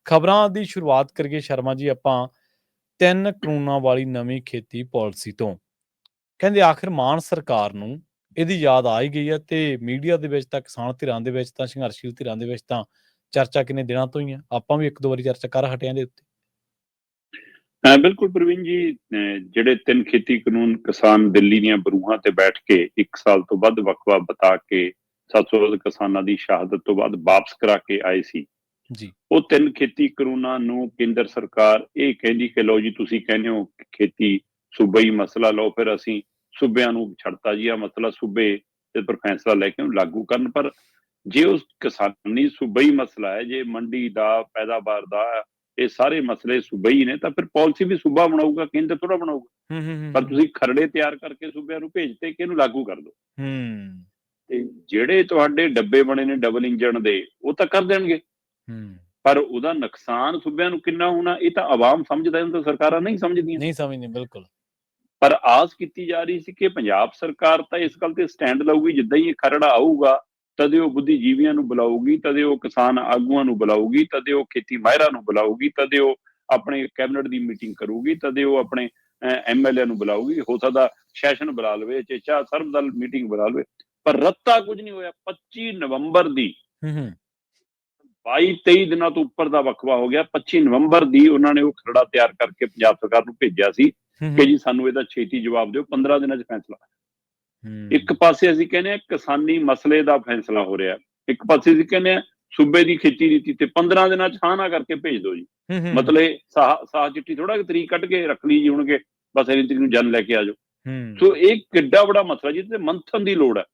ਖਬਰਾਂ ਦੀ ਸ਼ੁਰੂਆਤ ਕਰੀਏ ਸ਼ਰਮਾ ਜੀ ਆਪਾਂ 3 ਕਾਨੂੰਨਾਂ ਵਾਲੀ ਨਵੀਂ ਖੇਤੀ ਪਾਲਿਸੀ ਤੋਂ। ਕਹਿੰਦੇ ਆਖਿਰ ਮਾਨ ਸਰਕਾਰ ਨੂੰ ਇਹਦੀ ਯਾਦ ਆ ਹੀ ਗਈ ਹੈ ਤੇ ਮੀਡੀਆ ਦੇ ਵਿੱਚ ਤਾਂ ਕਿਸਾਨ ਧਿਰਾਂ ਦੇ ਵਿੱਚ ਤਾਂ ਸੰਘਰਸ਼ੀਲ ਧਿਰਾਂ ਦੇ ਵਿੱਚ ਤਾਂ ਚਰਚਾ ਕਿੰਨੇ ਦਿਨਾਂ ਤੋਂ ਹੀ ਆ। ਆਪਾਂ ਵੀ 1-2 ਵਾਰੀ ਚਰਚਾ ਕਰ ਹਟੇ ਆਂ ਇਹਦੇ ਉੱਤੇ। ਬਿਲਕੁਲ ਪ੍ਰਵੀਨ ਜੀ, ਜਿਹੜੇ 3 ਖੇਤੀ ਕਾਨੂੰਨ ਕਿਸਾਨ ਦਿੱਲੀ ਦੀਆਂ ਬਰੂਹਾਂ ਤੇ ਬੈਠ ਕੇ 1 ਸਾਲ ਤੋਂ ਵੱਧ ਵਕਵਾ ਬਤਾ ਕੇ 700 ਵੱਧ ਕਿਸਾਨਾਂ ਦੀ ਸ਼ਹਾਦਤ ਤੋਂ ਬਾਅਦ ਵਾਪਸ ਕਰਾ ਕੇ ਆਏ ਸੀ ਜੀ। ਉਹ 3 ਖੇਤੀ ਕਾਨੂੰਨਾਂ ਨੂੰ ਕੇਂਦਰ ਸਰਕਾਰ ਇਹ ਕਹਿੰਦੀ ਕਿ ਲਓ ਜੀ, ਤੁਸੀਂ ਕਹਿੰਦੇ ਹੋ ਖੇਤੀ ਸੂਬਾਈ ਮਸਲਾ, ਲਓ ਫਿਰ ਅਸੀਂ ਸੂਬਿਆਂ ਨੂੰ ਛੱਡਤਾ ਜੀ, ਆ ਮਸਲਾ ਸੂਬੇ ਤੇ ਪਰ ਫੈਸਲਾ ਲੈ ਕੇ ਉਹਨੂੰ ਲਾਗੂ ਕਰਨ। ਪਰ ਜੇ ਉਸ ਕਿਸਾਨੀ ਸੂਬਾਈ ਮਸਲਾ ਹੈ, ਜੇ ਮੰਡੀ ਦਾ, ਪੈਦਾਵਾਰ ਦਾ, ਇਹ ਸਾਰੇ ਮਸਲੇ ਸੂਬਾਈ ਨੇ, ਤਾਂ ਫਿਰ ਪਾਲਿਸੀ ਵੀ ਸੂਬਾ ਬਣਾਊਗਾ, ਕੇਂਦਰ ਥੋੜਾ ਬਣਾਊਗਾ। ਪਰ ਤੁਸੀਂ ਖਰੜੇ ਤਿਆਰ ਕਰਕੇ ਸੂਬਿਆਂ ਨੂੰ ਭੇਜਤੇ ਕਿ ਇਹਨੂੰ ਲਾਗੂ ਕਰ ਦਿਓ। ਤੇ ਜਿਹੜੇ ਤੁਹਾਡੇ ਡੱਬੇ ਬਣੇ ਨੇ ਡਬਲ ਇੰਜਣ ਦੇ, ਉਹ ਤਾਂ ਕਰ ਦੇਣਗੇ, ਪਰ ਉਹਦਾ ਨੁਕਸਾਨ ਸੂਬਿਆਂ ਨੂੰ ਕਿੰਨਾ ਹੋਣਾ ਇਹ ਤਾਂ ਆਵਾਮ ਸਮਝਦਾ, ਇਹਨੂੰ ਤਾਂ ਸਰਕਾਰਾਂ ਨਹੀਂ ਸਮਝਦੀਆਂ। ਬਿਲਕੁਲ। ਪਰ ਆਸ ਕੀਤੀ ਜਾ ਰਹੀ ਸੀ ਕਿ ਪੰਜਾਬ ਸਰਕਾਰ ਤਾਂ ਇਸ ਗੱਲ ਤੇ ਸਟੈਂਡ ਲਊਗੀ, ਜਿੱਦਾਂ ਹੀ ਇਹ ਖਰੜਾ ਆਊਗਾ ਤਦੇ ਉਹ ਬੁੱਧੀਜੀਵੀਆਂ ਨੂੰ ਬੁਲਾਊਗੀ, ਤਦੇ ਉਹ ਕਿਸਾਨ ਆਗੂਆਂ ਨੂੰ ਬੁਲਾਊਗੀ, ਤਦੇ ਉਹ ਖੇਤੀ ਮਾਹਿਰਾਂ ਨੂੰ ਬੁਲਾਊਗੀ, ਤਦੇ ਉਹ ਆਪਣੇ ਕੈਬਨਿਟ ਦੀ ਮੀਟਿੰਗ ਕਰੂਗੀ, ਤਦੇ ਉਹ ਆਪਣੇ MLA ਨੂੰ ਬੁਲਾਊਗੀ। ਹੋ ਸਕਦਾ ਸੈਸ਼ਨ ਬੁਲਾ ਲਵੇ, ਚੇਚਾ ਸਰਬਦਲ ਮੀਟਿੰਗ ਬੁਲਾ ਲਵੇ, ਪਰ ਰੱਤਾ ਕੁਝ ਨਹੀਂ ਹੋਇਆ। 25 ਨਵੰਬਰ ਦੀ 22-23 ਦਿਨਾਂ ਤੋਂ ਉੱਪਰ ਦਾ ਵਕਵਾ ਹੋ ਗਿਆ। 25 ਨਵੰਬਰ ਦੀ ਉਹਨਾਂ ਨੇ ਉਹ ਖਰੜਾ ਤਿਆਰ ਕਰਕੇ ਪੰਜਾਬ ਸਰਕਾਰ ਨੂੰ ਭੇਜਿਆ ਸੀ ਕਿ ਜੀ ਸਾਨੂੰ ਇਹਦਾ ਛੇਤੀ ਜਵਾਬ ਦਿਓ, 15 ਦਿਨਾਂ 'ਚ ਫੈਸਲਾ। ਇੱਕ ਪਾਸੇ ਅਸੀਂ ਕਹਿੰਦੇ ਹਾਂ ਕਿਸਾਨੀ ਮਸਲੇ ਦਾ ਫੈਸਲਾ ਹੋ ਰਿਹਾ, ਇੱਕ ਪਾਸੇ ਅਸੀਂ ਕਹਿੰਦੇ ਹਾਂ ਸੂਬੇ ਦੀ ਖੇਤੀ ਨੀਤੀ ਤੇ 15 ਦਿਨਾਂ 'ਚ ਹਾਂ ਨਾ ਕਰਕੇ ਭੇਜ ਦਿਓ ਜੀ। ਮਤਲਬ ਸਾਹ ਚਿੱਠੀ ਥੋੜਾ ਤਰੀਕ ਕੱਢ ਕੇ ਰੱਖ ਲਈ ਜੀ ਹੁਣ ਕੇ ਬਸ ਇੰਨੀ ਤਰੀਕ ਨੂੰ ਜਨ ਲੈ ਕੇ ਆ ਜਾਓ। ਸੋ ਇਹ ਕਿੱਡਾ ਬੜਾ ਮਸਲਾ ਜਿਹਦੇ ਤੇ ਮੰਥਨ ਦੀ ਲੋੜ ਹੈ।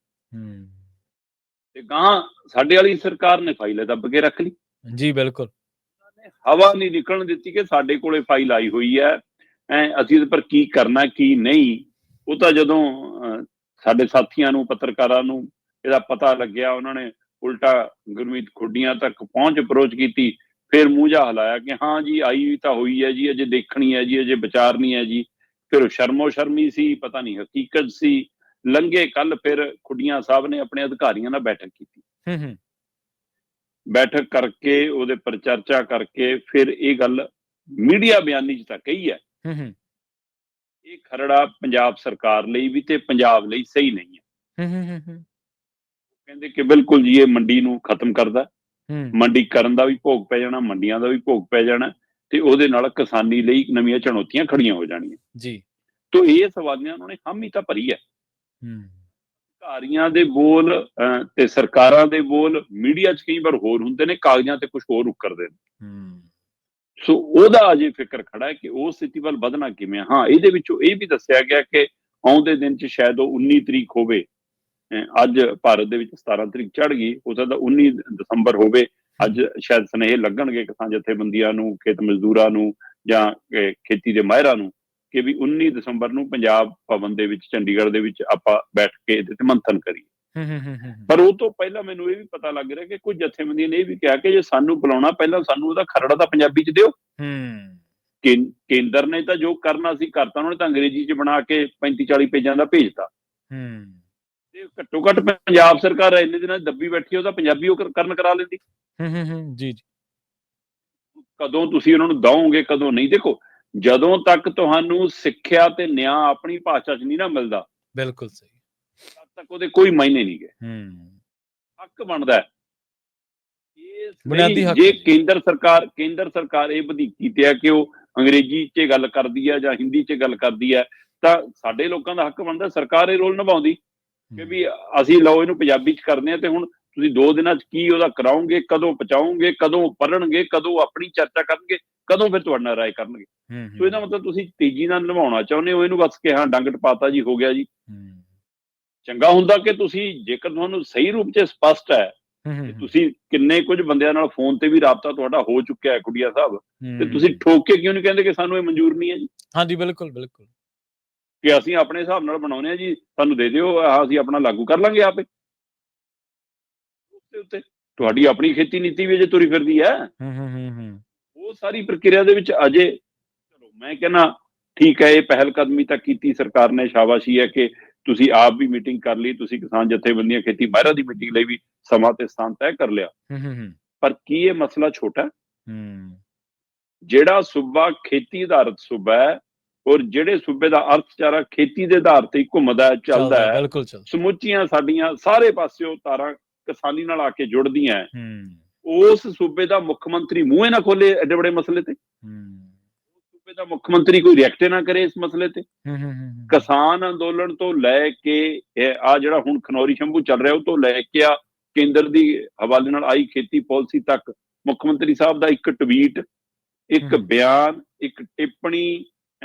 ਤੇ ਗਾਂ ਸਾਡੇ ਵਾਲੀ ਸਰਕਾਰ ਨੇ ਫਾਈਲ ਦੱਬ ਕੇ ਰੱਖ ਲਈ ਜੀ। ਬਿਲਕੁਲ, ਹਵਾ ਨਹੀਂ ਨਿਕਲਣ ਦਿੱਤੀ ਕਿ ਸਾਡੇ ਕੋਲੇ ਫਾਈਲ ਆਈ ਹੋਈ ਹੈ, ਅਸੀਂ ਇਹਦੇ ਪਰ ਕੀ ਕਰਨਾ ਕੀ ਨਹੀਂ। ਉਹ ਤਾਂ ਜਦੋਂ ਸਾਡੇ ਸਾਥੀਆਂ ਨੂੰ, ਪੱਤਰਕਾਰਾਂ ਨੂੰ ਇਹਦਾ ਪਤਾ ਲੱਗਿਆ, ਉਹਨਾਂ ਨੇ ਉਲਟਾ ਗੁਰਮੀਤ ਖੁੱਡੀਆਂ ਤੱਕ ਪਹੁੰਚ ਅਪਰੋਚ ਕੀਤੀ, ਫਿਰ ਮੂੰਹ ਜਿਹਾ ਹਿਲਾਇਆ ਕਿ ਹਾਂ ਜੀ ਆਈ ਤਾਂ ਹੋਈ ਹੈ ਜੀ, ਅਜੇ ਦੇਖਣੀ ਹੈ ਜੀ, ਅਜੇ ਵਿਚਾਰਨੀ ਹੈ ਜੀ। ਫਿਰ ਸ਼ਰਮੋ ਸ਼ਰਮੀ ਸੀ, ਪਤਾ ਨਹੀਂ ਹਕੀਕਤ ਸੀ। ਲੰਘੇ ਕੱਲ ਫਿਰ ਖੁੱਡੀਆਂ ਸਾਹਿਬ ਨੇ ਆਪਣੇ ਅਧਿਕਾਰੀਆਂ ਨਾਲ ਬੈਠਕ ਕੀਤੀ। ਬੈਠਕ ਕਰਕੇ ਉਹਦੇ ਪਰ ਚਰਚਾ ਕਰਕੇ ਫਿਰ ਇਹ ਗੱਲ ਮੀਡੀਆ ਬਿਆਨੀ 'ਚ ਤਾਂ ਕਹੀ ਹੈ, ਇਹ ਖਰੜਾ ਪੰਜਾਬ ਸਰਕਾਰ ਲਈ ਵੀ ਤੇ ਪੰਜਾਬ ਲਈ ਸਹੀ ਨਹੀਂ ਹੈ। ਕਹਿੰਦੇ ਕਿ ਬਿਲਕੁਲ ਜੀ ਇਹ ਮੰਡੀ ਨੂੰ ਖਤਮ ਕਰਦਾ, ਮੰਡੀਕਰਨ ਦਾ ਵੀ ਭੋਗ ਪੈ ਜਾਣਾ, ਮੰਡੀਆਂ ਦਾ ਵੀ ਭੋਗ ਪੈ ਜਾਣਾ, ਤੇ ਉਹਦੇ ਨਾਲ ਕਿਸਾਨੀ ਲਈ ਨਵੀਆਂ ਚੁਣੌਤੀਆਂ ਖੜੀਆਂ ਹੋ ਜਾਣੀਆਂ ਜੀ। ਤੋ ਇਹ ਸਵਾਲੀਆਂ ਉਹਨਾਂ ਨੇ ਹਾਮੀ ਤਾਂ ਭਰੀ ਹੈ। ਅਧਿਕਾਰੀਆਂ ਦੇ ਬੋਲ ਤੇ ਸਰਕਾਰਾਂ ਦੇ ਬੋਲ ਮੀਡੀਆ 'ਚ ਕਈ ਵਾਰ ਹੋਰ ਹੁੰਦੇ ਨੇ, ਕਾਗਜ਼ਾਂ ਤੇ ਕੁਝ ਹੋਰ ਉਕਰਦੇ ਨੇ। ਸੋ ਉਹਦਾ ਅਜੇ ਫਿਕਰ ਖੜਾ ਹੈ ਕਿ ਉਸ ਸਥਿਤੀ ਵੱਲ ਵਧਣਾ ਕਿਵੇਂ। ਹਾਂ, ਇਹਦੇ ਵਿੱਚੋਂ ਇਹ ਵੀ ਦੱਸਿਆ ਗਿਆ ਕਿ ਆਉਂਦੇ ਦਿਨ 'ਚ ਸ਼ਾਇਦ ਉਹ 19 ਤਰੀਕ ਹੋਵੇ। ਅੱਜ ਭਾਰਤ ਦੇ ਵਿੱਚ 17 ਤਰੀਕ ਚੜ੍ਹ ਗਈ, ਹੋ ਸਕਦਾ 19 ਦਸੰਬਰ ਹੋਵੇ। ਅੱਜ ਸ਼ਾਇਦ ਸੁਨੇਹੇ ਲੱਗਣਗੇ ਕਿਸਾਨ ਜਥੇਬੰਦੀਆਂ ਨੂੰ, ਖੇਤ ਮਜ਼ਦੂਰਾਂ ਨੂੰ ਜਾਂ ਖੇਤੀ ਦੇ ਮਾਹਿਰਾਂ ਨੂੰ ਕਿ ਵੀ 19 ਦਸੰਬਰ ਨੂੰ ਪੰਜਾਬ ਭਵਨ ਦੇ ਵਿੱਚ, ਚੰਡੀਗੜ੍ਹ ਦੇ ਵਿੱਚ ਆਪਾਂ ਬੈਠ ਕੇ ਇਹਦੇ ਤੇ ਮੰਥਨ ਕਰੀਏ। ਪਰ ਉਹ ਤੋਂ ਪਹਿਲਾਂ ਮੈਨੂੰ ਇਹ ਵੀ ਪਤਾ ਲੱਗ ਰਿਹਾ ਕਿ ਕੁਝ ਜਥੇਬੰਦੀਆਂ ਨੇ ਇਹ ਵੀ ਕਿਹਾ ਕਿ ਜੇ ਸਾਨੂੰ ਬੁਲਾਉਣਾ, ਪਹਿਲਾਂ ਸਾਨੂੰ ਉਹਦਾ ਖਰੜਾ ਤਾਂ ਪੰਜਾਬੀ 'ਚ ਦਿਓ। ਕੇਂਦਰ ਨੇ ਤਾਂ ਜੋ ਕਰਨਾ ਸੀ ਕਰਤਾ, ਉਹਨਾਂ ਨੇ ਤਾਂ ਅੰਗਰੇਜ਼ੀ 'ਚ ਬਣਾ ਕੇ 35-40 ਪੇਜਾਂ ਦਾ ਭੇਜਤਾ। ਤੇ ਘੱਟੋ ਘੱਟ ਪੰਜਾਬ ਸਰਕਾਰ ਇੰਨੇ ਦਿਨਾਂ ਦੱਬੀ ਬੈਠੀ, ਉਹਦਾ ਪੰਜਾਬੀ ਉਹ ਕਰਨ ਕਰਾ ਲੈਂਦੀ। ਜੀ। ਕਦੋਂ ਤੁਸੀਂ ਉਹਨਾਂ ਨੂੰ ਦਓਗੇ, ਕਦੋਂ ਨਹੀਂ। ਦੇਖੋ, ਜਦੋਂ ਤੱਕ ਤੁਹਾਨੂੰ ਸਿੱਖਿਆ ਤੇ ਨਿਆਂ ਆਪਣੀ ਭਾਸ਼ਾ 'ਚ ਨਹੀਂ ਨਾ ਮਿਲਦਾ, ਬਿਲਕੁਲ ਸਹੀ, ਤਦ ਤੱਕ ਉਹਦੇ ਕੋਈ ਮਾਇਨੇ ਨਹੀਂ ਗਏ। ਹੱਕ ਬਣਦਾ ਜੇ ਕੇਂਦਰ ਸਰਕਾਰ ਇਹ ਵਧੀਕੀ ਤੇ ਹੈ ਕਿ ਉਹ ਅੰਗਰੇਜ਼ੀ 'ਚ ਗੱਲ ਕਰਦੀ ਹੈ ਜਾਂ ਹਿੰਦੀ 'ਚ ਗੱਲ ਕਰਦੀ ਹੈ, ਤਾਂ ਸਾਡੇ ਲੋਕਾਂ ਦਾ ਹੱਕ ਬਣਦਾ ਸਰਕਾਰ ਇਹ ਰੋਲ ਨਿਭਾਉਂਦੀ ਕਿ ਵੀ ਅਸੀਂ ਲਓ ਇਹਨੂੰ ਪੰਜਾਬੀ 'ਚ ਕਰਦੇ ਹਾਂ, ਤੇ ਹੁਣ ਤੁਸੀਂ 2 ਦਿਨਾਂ 'ਚ ਕੀ ਉਹਦਾ ਕਰਾਓਗੇ, ਕਦੋਂ ਪਹੁੰਚਾਓਗੇ, ਕਦੋਂ ਪੜ੍ਹਨਗੇ, ਕਦੋਂ ਆਪਣੀ ਚਰਚਾ ਕਰਨਗੇ, ਕਦੋਂ ਫਿਰ ਤੁਹਾਡੇ ਨਾਲ ਰਾਏ ਕਰਨਗੇ। ਸੋ ਇਹਦਾ ਮਤਲਬ ਤੁਸੀਂ ਤੇਜ਼ੀ ਨਾਲ ਨਿਭਾਉਣਾ ਚਾਹੁੰਦੇ ਹੋ ਇਹਨੂੰ, ਬਸ ਕਿ ਹਾਂ ਡੰਗ ਟਪਾਤਾ ਜੀ, ਹੋ ਗਿਆ ਜੀ। ਚੰਗਾ ਹੁੰਦਾ ਕਿ ਤੁਸੀਂ, ਜੇਕਰ ਤੁਹਾਨੂੰ ਸਹੀ ਰੂਪ 'ਚ ਸਪਸ਼ਟ ਹੈ, ਤੁਸੀਂ ਕਿੰਨੇ ਕੁਝ ਬੰਦਿਆਂ ਨਾਲ ਫੋਨ ਤੇ ਵੀ ਰਾਬਤਾ ਤੁਹਾਡਾ ਹੋ ਚੁੱਕਿਆ ਹੈ ਖੁੱਡੀਆਂ ਸਾਹਿਬ, ਤੇ ਤੁਸੀਂ ਠੋਕ ਕੇ ਕਿਉਂ ਨਹੀਂ ਕਹਿੰਦੇ ਕਿ ਸਾਨੂੰ ਇਹ ਮਨਜ਼ੂਰ ਨਹੀਂ ਹੈ ਜੀ। ਹਾਂਜੀ, ਬਿਲਕੁਲ ਬਿਲਕੁਲ, ਕਿ ਅਸੀਂ ਆਪਣੇ ਹਿਸਾਬ ਨਾਲ ਬਣਾਉਂਦੇ ਹਾਂ ਜੀ, ਸਾਨੂੰ ਦੇ ਦਿਓ, ਅਸੀਂ ਆਪਣਾ ਲਾਗੂ ਕਰ ਲਾਂਗੇ ਆਪੇ। ਉਸਦੇ ਉੱਤੇ ਤੁਹਾਡੀ ਆਪਣੀ ਖੇਤੀ ਨੀਤੀ ਵੀ ਅਜੇ ਤੁਰੀ ਫਿਰਦੀ ਹੈ। ਉਹ ਸਾਰੀ ਪ੍ਰਕਿਰਿਆ ਦੇ ਵਿੱਚ ਅਜੇ, ਚਲੋ ਮੈਂ ਕਹਿੰਦਾ ਠੀਕ ਹੈ, ਇਹ ਪਹਿਲ ਕਦਮੀ ਤਾਂ ਕੀਤੀ ਸਰਕਾਰ ਨੇ, ਸ਼ਾਬਾਸ਼ੀ ਹੈ ਕਿ ਤੁਸੀਂ ਆਪ ਵੀ ਮੀਟਿੰਗ ਕਰ ਲਈ, ਤੁਸੀਂ ਕਿਸਾਨ ਜਥੇਬੰਦੀਆਂ, ਖੇਤੀ ਮਾਹਿਰਾਂ ਦੀ ਮੀਟਿੰਗ ਲਈ ਵੀ ਸਮਾਂ ਤੇ ਸਥਾਨ ਤੈਅ ਕਰ ਲਿਆ। ਪਰ ਕੀ ਇਹ ਮਸਲਾ ਛੋਟਾ? ਜਿਹੜਾ ਸੂਬਾ ਖੇਤੀ ਆਧਾਰਿਤ ਸੂਬਾ ਹੈ ਔਰ ਜਿਹੜੇ ਸੂਬੇ ਦਾ ਅਰਥਚਾਰਾ ਖੇਤੀ ਦੇ ਆਧਾਰ ਤੇ ਘੁੰਮਦਾ ਹੈ, ਚੱਲਦਾ ਹੈ, ਬਿਲਕੁਲ ਸਮੁੱਚੀਆਂ ਸਾਡੀਆਂ ਸਾਰੇ ਪਾਸਿਓਂ ਤਾਰਾਂ ਕਿਸਾਨੀ ਨਾਲ ਆ ਕੇ ਜੁੜਦੀਆਂ ਹੈ, ਉਸ ਸੂਬੇ ਦਾ ਮੁੱਖ ਮੰਤਰੀ ਮੂੰਹ ਨਾ ਖੋਲੇ ਐਡੇ ਬੜੇ ਮਸਲੇ ਤੇ, ਸੂਬੇ ਦਾ ਮੁੱਖ ਮੰਤਰੀ ਕੋਈ ਰਿਐਕਟ ਨਾ ਕਰੇ ਇਸ ਮਸਲੇ ਤੇ। ਕਿਸਾਨ ਅੰਦੋਲਨ ਤੋਂ ਲੈ ਕੇ ਆ ਜਿਹੜਾ ਹੁਣ ਖਨੌਰੀ ਸ਼ੰਭੂ ਚੱਲ ਰਿਹਾ ਉਹ ਤੋਂ ਲੈ ਕੇ ਆ ਕੇਂਦਰ ਦੀ ਹਵਾਲੇ ਨਾਲ ਆਈ ਖੇਤੀ ਪਾਲਿਸੀ ਤੱਕ ਮੁੱਖ ਮੰਤਰੀ ਸਾਹਿਬ ਦਾ ਇੱਕ ਟਵੀਟ, ਇੱਕ ਬਿਆਨ, ਇੱਕ ਟਿੱਪਣੀ,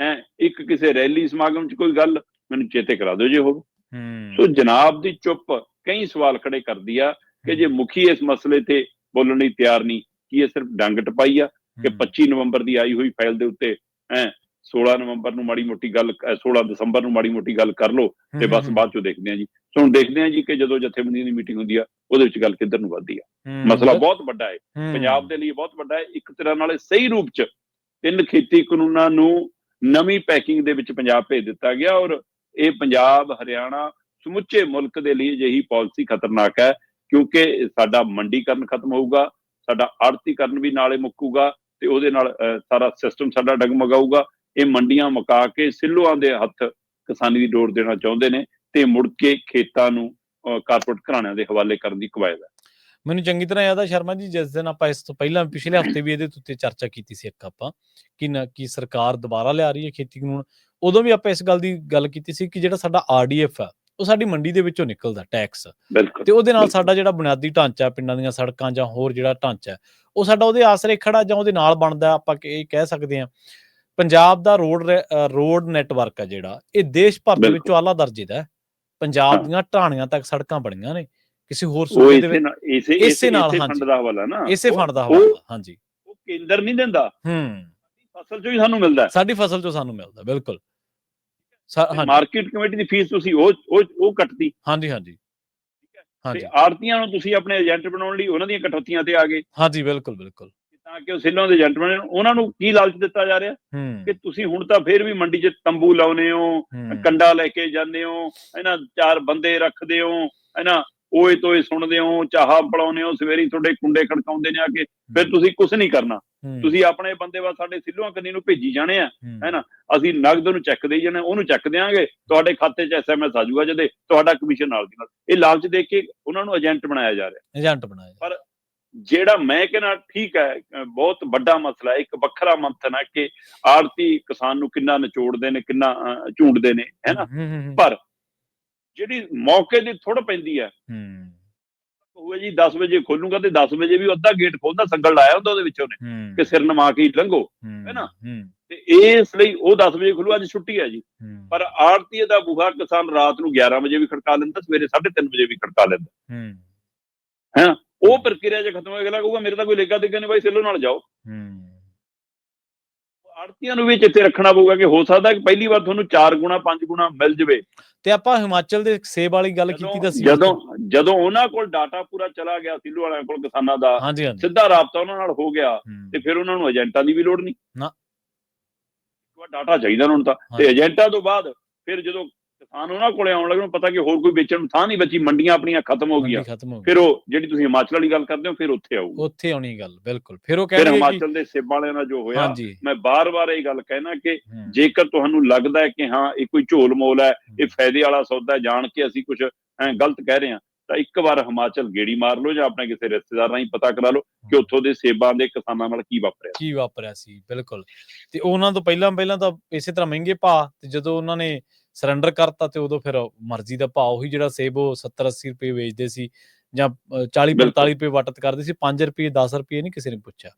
ਇੱਕ ਕਿਸੇ ਰੈਲੀ ਸਮਾਗਮ 'ਚ ਕੋਈ ਗੱਲ ਮੈਨੂੰ ਚੇਤੇ ਕਰਾ ਦਿਓ ਜੇ ਹੋਵੇ। ਸੋ ਜਨਾਬ ਦੀ ਚੁੱਪ ਕਈ ਸਵਾਲ ਖੜੇ ਕਰਦੀ ਆ ਕਿ ਜੇ ਮੁਖੀ ਇਸ ਮਸਲੇ ਤੇ ਬੋਲਣ ਲਈ ਤਿਆਰ ਨਹੀਂ, ਕੀ ਇਹ ਸਿਰਫ ਡੰਗ ਟਪਾਈ ਆ ਕਿ 25 ਨਵੰਬਰ ਦੀ ਆਈ ਹੋਈ ਫਾਈਲ ਦੇ ਉੱਤੇ 16 ਨਵੰਬਰ ਨੂੰ ਮਾੜੀ ਮੋਟੀ ਗੱਲ, 16 ਦਸੰਬਰ ਨੂੰ ਮਾੜੀ ਮੋਟੀ ਗੱਲ ਕਰ ਲਓ ਤੇ ਬਸ ਬਾਅਦ ਚੋਂ ਦੇਖਦੇ ਆ ਜੀ। ਸੋ ਹੁਣ ਦੇਖਦੇ ਆ ਜੀ ਕਿ ਜਦੋਂ ਜਥੇਬੰਦੀਆਂ ਦੀ ਮੀਟਿੰਗ ਹੁੰਦੀ ਆ ਉਹਦੇ ਵਿੱਚ ਗੱਲ ਕਿੱਧਰ ਨੂੰ ਵੱਧਦੀ ਆ। ਮਸਲਾ ਬਹੁਤ ਵੱਡਾ ਹੈ, ਪੰਜਾਬ ਦੇ ਲਈ ਬਹੁਤ ਵੱਡਾ ਹੈ। ਇੱਕ ਤਰ੍ਹਾਂ ਨਾਲ ਸਹੀ ਰੂਪ 'ਚ 3 ਖੇਤੀ ਕਾਨੂੰਨਾਂ ਨੂੰ ਨਵੀਂ ਪੈਕਿੰਗ ਦੇ ਵਿੱਚ ਪੰਜਾਬ ਭੇਜ ਦਿੱਤਾ ਗਿਆ ਔਰ ਇਹ ਪੰਜਾਬ, ਹਰਿਆਣਾ, ਸਮੁੱਚੇ ਮੁਲਕ ਦੇ ਲਈ ਅਜਿਹੀ ਪਾਲਿਸੀ ਖਤਰਨਾਕ ਹੈ ਕਿਉਂਕਿ ਸਾਡਾ ਮੰਡੀਕਰਨ ਖਤਮ ਹੋਊਗਾ, ਸਾਡਾ ਆੜਤੀਕਰਨ ਵੀ ਨਾਲੇ ਮੁੱਕੂਗਾ ਤੇ ਉਹਦੇ ਨਾਲ ਸਾਰਾ ਸਿਸਟਮ ਸਾਡਾ ਡਗਮਗਾਊਗਾ। ਇਹ ਮੰਡੀਆਂ ਮੁਕਾ ਕੇ ਸਿੱਲੋਆਂ ਦੇ ਹੱਥ ਕਿਸਾਨੀ ਦੀ ਡੋਰ ਦੇਣਾ ਚਾਹੁੰਦੇ ਨੇ ਤੇ ਮੁੜ ਕੇ ਖੇਤਾਂ ਨੂੰ ਕਾਰਪੋਰੇਟ ਘਰਾਣਿਆਂ ਦੇ ਹਵਾਲੇ ਕਰਨ ਦੀ ਕਵਾਇਦ ਹੈ। ਮੈਨੂੰ ਚੰਗੀ ਤਰ੍ਹਾਂ ਯਾਦ ਆ ਸ਼ਰਮਾ ਜੀ, ਜਿਸ ਦਿਨ ਆਪਾਂ ਇਸ ਤੋਂ ਪਹਿਲਾਂ ਪਿਛਲੇ ਹਫ਼ਤੇ ਵੀ ਇਹਦੇ ਉੱਤੇ ਚਰਚਾ ਕੀਤੀ ਸੀ ਇੱਕ ਆਪਾਂ ਕਿ ਸਰਕਾਰ ਦੁਬਾਰਾ ਲਿਆ ਰਹੀ ਹੈ ਖੇਤੀ ਕਾਨੂੰਨ, ਉਦੋਂ ਵੀ ਆਪਾਂ ਇਸ ਗੱਲ ਦੀ ਗੱਲ ਕੀਤੀ ਸੀ ਕਿ ਜਿਹੜਾ ਸਾਡਾ RDF ਆ ਉਹ ਸਾਡੀ ਮੰਡੀ ਦੇ ਵਿੱਚੋਂ ਨਿਕਲਦਾ ਟੈਕਸ, ਤੇ ਉਹਦੇ ਨਾਲ ਸਾਡਾ ਜਿਹੜਾ ਬੁਨਿਆਦੀ ਢਾਂਚਾ, ਪਿੰਡਾਂ ਦੀਆਂ ਸੜਕਾਂ ਜਾਂ ਹੋਰ ਜਿਹੜਾ ਢਾਂਚਾ ਉਹ ਸਾਡਾ ਉਹਦੇ ਆਸਰੇ ਖੜਾ ਜਾਂ ਉਹਦੇ ਨਾਲ ਬਣਦਾ। ਆਪਾਂ ਇਹ ਕਹਿ ਸਕਦੇ ਹਾਂ ਪੰਜਾਬ ਦਾ ਰੋਡ ਨੈਟਵਰਕ ਆ ਜਿਹੜਾ ਇਹ ਦੇਸ਼ ਭਰ ਦੇ ਵਿੱਚੋਂ ਆਲਾ ਦਰਜੇ ਦਾ। ਪੰਜਾਬ ਦੀਆਂ ਢਾਣੀਆਂ ਤੱਕ ਸੜਕਾਂ ਬਣੀਆਂ ਨੇ, ਕਿਸੇ ਹੋਰ ਸੂਬੇ ਦੇ ਵਿੱਚ ਇਸੇ ਨਾਲ ਫੰਡ ਦਾ ਹਵਾਲਾ ਨਾ, ਇਸੇ ਫੰਡ ਦਾ ਹਵਾਲਾ। ਹਾਂਜੀ, ਉਹ ਕੇਂਦਰ ਨਹੀਂ ਦਿੰਦਾ, ਫਸਲ ਚੋਂ ਹੀ ਸਾਨੂੰ ਮਿਲਦਾ, ਸਾਡੀ ਫਸਲ ਚੋਂ ਸਾਨੂੰ ਮਿਲਦਾ। ਬਿਲਕੁਲ, ਮਾਰਕੀਟ ਕਮੇਟੀ ਦੀ ਫੀਸ ਤੁਸੀਂ ਉਹ ਕੱਟਦੀ। ਹਾਂਜੀ ਹਾਂਜੀ ਹਾਂਜੀ। ਆੜਤੀਆਂ ਨੂੰ ਤੁਸੀਂ ਆਪਣੇ ਏਜੰਟ ਬਣਾਉਣ ਲਈ ਉਹਨਾਂ ਦੀਆਂ ਕਟੌਤੀਆਂ ਤੇ ਆ ਗਏ। ਹਾਂਜੀ ਬਿਲਕੁਲ ਬਿਲਕੁਲ। ਤਾਂ ਕਿ ਉਹ ਸਿੱਲੋਂ ਦੇ ਏਜੰਟ ਬਣੇ, ਉਹਨਾਂ ਨੂੰ ਕੀ ਲਾਲਚ ਦਿੱਤਾ ਜਾ ਰਿਹਾ ਕਿ ਤੁਸੀਂ ਹੁਣ ਤਾਂ ਫੇਰ ਵੀ ਮੰਡੀ 'ਚ ਤੰਬੂ ਲਾਉਨੇ ਹੋ, ਕੰਡਾ ਲੈ ਕੇ ਜਾਂਦੇ ਹੋ, ਇਹਨਾਂ 4 ਬੰਦੇ ਰੱਖਦੇ ਹੋ, ਇਹਨਾਂ ਓਏ ਤੋਏ ਸੁਣਦੇ ਹੋ, ਚਾਹਾ ਪਲਾਉਂਦੇ ਹੋ, ਸਵੇਰੀ ਤੁਹਾਡੇ ਕੁੰਡੇ ਖੜਕਾਉਂਦੇ ਨੇ ਆ ਕੇ, ਫਿਰ ਤੁਸੀਂ ਕੁਛ ਨਹੀਂ ਕਰਨਾ। ਤੁਸੀਂ ਆਪਣੇ ਬੰਦੇ ਬਸ ਸਾਡੇ ਸਿੱਲੋਆਂ ਕੰਨੀ ਨੂੰ ਭੇਜੀ ਜਾਣੇ ਆ, ਹੈਨਾ, ਅਸੀਂ ਨਗਦ ਨੂੰ ਚੈੱਕ ਦੇਈ ਜਾਣੇ, ਉਹਨੂੰ ਚੈੱਕ ਦਿਆਂਗੇ, ਤੁਹਾਡੇ ਖਾਤੇ 'ਚ SMS ਆ ਜਾਊਗਾ ਜਦੇ, ਤੁਹਾਡਾ ਕਮਿਸ਼ਨ ਨਾਲ ਦੀ ਨਾਲ। ਇਹ ਲਾਲਚ ਦੇ ਕੇ ਉਹਨਾਂ ਨੂੰ ਏਜੰਟ ਬਣਾਇਆ ਜਾ ਰਿਹਾ, ਏਜੰਟ ਬਣਾਇਆ। ਪਰ ਜਿਹੜਾ ਮੈਂ ਕਹਿੰਦਾ ਠੀਕ ਹੈ, ਬਹੁਤ ਵੱਡਾ ਮਸਲਾ ਹੈ, ਇੱਕ ਵੱਖਰਾ ਮੰਥਨ ਹੈ ਕਿ ਆੜਤੀ ਕਿਸਾਨ ਨੂੰ ਕਿੰਨਾ ਨਿਚੋੜਦੇ ਨੇ, ਕਿੰਨਾ ਝੂੰਡਦੇ ਨੇ, ਹੈਨਾ। ਪਰ ਜਿਹੜੀ ਮੌਕੇ ਦੀ ਥੁੜ ਪੈਂਦੀ ਹੈ, ਹੋਵੇ ਜੀ 10 ਵਜੇ ਖੋਲੂਗਾ ਤੇ 10 ਵਜੇ ਵੀ ਅੱਧਾ ਗੇਟ ਖੋਲਦਾ, ਸੰਗਲ ਲਾਇਆ ਹੁੰਦਾ ਉਹਦੇ ਵਿੱਚ ਉਹਨੇ ਕਿ ਸਿਰ ਨਮਾ ਕੇ ਲੰਘੋ, ਹੈਨਾ। ਤੇ ਇਸ ਲਈ ਉਹ 10 ਵਜੇ ਖੁੱਲੂ, ਅੱਜ ਛੁੱਟੀ ਹੈ ਜੀ, ਪਰ ਆੜਤੀ ਦਾ ਬੂਹਾ ਕਿਸਾਨ ਰਾਤ ਨੂੰ 11 ਵਜੇ ਵੀ ਖੜਕਾ ਲੈਂਦਾ, ਸਵੇਰੇ 3:30 ਵਜੇ ਵੀ ਖੜਕਾ ਲੈਂਦਾ, ਹੈਨਾ। ਉਹ ਪ੍ਰਕਿਰਿਆ ਜੇ ਖਤਮ ਹੋ ਗਿਆ, ਕਹੂਗਾ ਮੇਰੇ ਤਾਂ ਕੋਈ ਲੇਗਾ ਦੇਗਾ ਨਹੀਂ, ਬਾਈ ਸਿੱਲੋ ਨਾਲ ਜਾਓ। ਆੜਤੀਆਂ ਨੂੰ ਵੀ ਇੱਥੇ ਰੱਖਣਾ ਪਊਗਾ ਕਿ ਹੋ ਸਕਦਾ ਕਿ ਪਹਿਲੀ ਵਾਰ ਤੁਹਾਨੂੰ 4 ਗੁਣਾ 5 ਗੁਣਾ ਮਿਲ ਜਵੇ। ਤੇ ਆਪਾਂ ਹਿਮਾਚਲ ਦੇ ਸੇਬ ਵਾਲੀ ਗੱਲ ਕੀਤੀ ਤਾਂ ਸੀ, ਜਦੋਂ ਉਹਨਾਂ ਕੋਲ ਡਾਟਾ ਪੂਰਾ ਚਲਾ ਗਿਆ, ਸਿੱਲੂ ਵਾਲਿਆਂ ਕੋਲ ਕਿਸਾਨਾਂ ਦਾ ਸਿੱਧਾ ਰਾਬਤਾ ਉਹਨਾਂ ਨਾਲ ਹੋ ਗਿਆ, ਤੇ ਫਿਰ ਉਹਨਾਂ ਨੂੰ ਏਜੰਟਾਂ ਦੀ ਵੀ ਲੋੜ ਨਹੀਂ, ਡਾਟਾ ਚਾਹੀਦਾ ਉਹਨਾਂ ਨੂੰ ਤਾਂ। ਤੇ ਏਜੰਟਾਂ ਤੋਂ ਬਾਅਦ ਫਿਰ ਜਦੋਂ ਕਿਸਾਨ ਉਹਨਾਂ ਕੋਲੇ ਆਉਣ ਲੱਗੇ, ਪਤਾ ਕਿ ਹੋਰ ਕੋਈ ਵੇਚਣ ਨੂੰ ਥਾਂ ਨਹੀਂ ਬਚੀ, ਮੰਡੀਆਂ ਆਪਣੀਆਂ ਖਤਮ ਹੋ ਗਈਆਂ, ਫਿਰ ਉਹ ਜਿਹੜੀ ਤੁਸੀਂ ਹਿਮਾਚਲ ਵਾਲੀ ਗੱਲ ਕਰਦੇ ਹੋ ਫਿਰ ਉੱਥੇ ਆਊ, ਉੱਥੇ ਆਉਣੀ ਗੱਲ। ਬਿਲਕੁਲ, ਫਿਰ ਉਹ ਕਹਿੰਦੇ ਹਿਮਾਚਲ ਦੇ ਸੇਬਾਂ ਵਾਲਿਆਂ ਨਾਲ ਜੋ ਹੋਇਆ, ਮੈਂ ਬਾਰ-ਬਾਰ ਇਹ ਗੱਲ ਕਹਿਣਾ ਕਿ ਜੇਕਰ ਤੁਹਾਨੂੰ ਲੱਗਦਾ ਹੈ ਕਿ ਹਾਂ ਇਹ ਕੋਈ ਝੋਲ ਮੋਲ ਹੈ, ਇਹ ਫਾਇਦੇ ਵਾਲਾ ਸੌਦਾ, ਜਾਣ ਕੇ ਅਸੀਂ ਕੁਝ ਗਲਤ ਕਹਿ ਰਹੇ ਹਾਂ, ਤਾਂ ਇੱਕ ਵਾਰ ਹਿਮਾਚਲ ਗੇੜੀ ਮਾਰ ਲਓ ਜਾਂ ਆਪਣੇ ਕਿਸੇ ਰਿਸ਼ਤੇਦਾਰ ਨਾਲ ਹੀ ਪਤਾ ਕਰਾ ਲਓ ਕਿ ਉੱਥੋਂ ਦੇ ਸੇਬਾਂ ਦੇ ਕਿਸਾਨਾਂ ਨਾਲ ਕੀ ਵਾਪਰਿਆ ਸੀ। ਬਿਲਕੁਲ, ਤੇ ਉਹਨਾਂ ਤੋਂ ਪਹਿਲਾਂ ਤਾਂ ਇਸੇ ਤਰ੍ਹਾਂ ਮਹਿੰਗੇ ਭਾਅ, ਤੇ ਜਦੋਂ ਉਹਨਾਂ ਨੇ ਸਰੈਂਡਰ ਕਰਤਾ ਤੇ ਉਦੋਂ ਫਿਰ ਮਰਜ਼ੀ ਦਾ ਭਾਅ, ਉਹੀ ਜਿਹੜਾ ਸੇਬ ਉਹ 70-80 ਰੁਪਏ ਵੇਚਦੇ ਸੀ ਜਾਂ 40-45 ਰੁਪਏ ਵਟਤ ਕਰਦੇ ਸੀ, 5 ਰੁਪਏ 10 ਰੁਪਏ ਨਹੀਂ ਕਿਸੇ ਨੇ ਪੁੱਛਿਆ।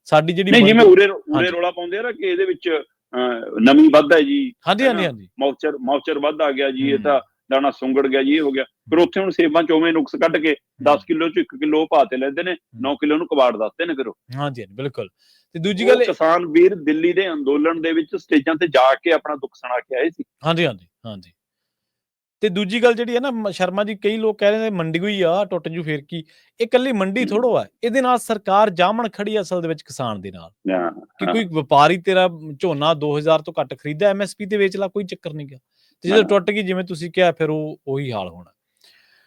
ਸਾਡੀ ਜਿਹੜੀ ਨਹੀਂ, ਜਿਵੇਂ ਉਰੇ ਰੌਲਾ ਪਾਉਂਦੇ ਆ ਨਾ ਕਿ ਇਹਦੇ ਵਿੱਚ ਨਮੀ ਵੱਧ ਹੈ ਜੀ, ਹਾਂਜੀ, ਮੌਚਰ ਵੱਧ ਆ ਗਿਆ ਜੀ, ਇਹ ਤਾਂ ਦਾਣਾ ਸੁੰਗੜ ਗਿਆ ਜੀ, ਇਹ ਹੋ ਗਿਆ। ਫਿਰ ਉੱਥੇ ਹੁਣ ਸੇਬਾਂ 'ਚ ਉਵੇਂ ਨੁਕਸ ਕੱਢ ਕੇ 10 ਕਿਲੋ 'ਚ 1 ਕਿਲੋ ਭਾਅ ਤੇ ਲੈਂਦੇ ਨੇ, 9 ਕਿਲੋ ਨੂੰ ਕਬਾੜ ਦੱਸਦੇ ਨੇ। ਫਿਰ ਉਹ ਹਾਂਜੀ ਬਿਲਕੁਲ। ਤੇ ਦੂਜੀ ਗੱਲ, ਕਿਸਾਨ ਵੀਰ ਦਿੱਲੀ ਦੇ ਅੰਦੋਲਨ ਦੇ ਵਿੱਚ ਸਟੇਜਾਂ ਤੇ ਜਾ ਕੇ ਆਪਣਾ ਦੁੱਖ ਸੁਣਾ ਕੇ ਆਏ ਸੀ। ਹਾਂਜੀ। ਤੇ ਦੂਜੀ ਗੱਲ ਜਿਹੜੀ ਹੈ ਨਾ ਸ਼ਰਮਾ ਜੀ, ਕਈ ਲੋਕ ਕਹਿ ਰਹੇ ਨੇ ਮੰਡੀ ਹੋਈ ਆ ਟੁੱਟ ਜੂ ਫੇਰ ਕੀ, ਇਹ ਇਕੱਲੀ ਮੰਡੀ ਥੋੜੋ ਆ, ਇਹਦੇ ਨਾਲ ਸਰਕਾਰ ਜਾਮਣ ਖੜੀ ਅਸਲ ਦੇ ਵਿੱਚ ਕਿਸਾਨ ਦੇ ਨਾਲ, ਕਿ ਕੋਈ ਵਪਾਰੀ ਤੇਰਾ ਝੋਨਾ 2000 ਤੋਂ ਘੱਟ ਖਰੀਦਾ, MSP ਤੇ ਵੇਚ ਲਾ, ਕੋਈ ਚੱਕਰ ਨਹੀਂ ਗਿਆ, ਤੇ ਜਦੋਂ ਟੁੱਟ ਗਈ ਜਿਵੇਂ ਤੁਸੀਂ ਕਿਹਾ, ਫਿਰ ਉਹੀ ਹਾਲ ਹੋਣਾ।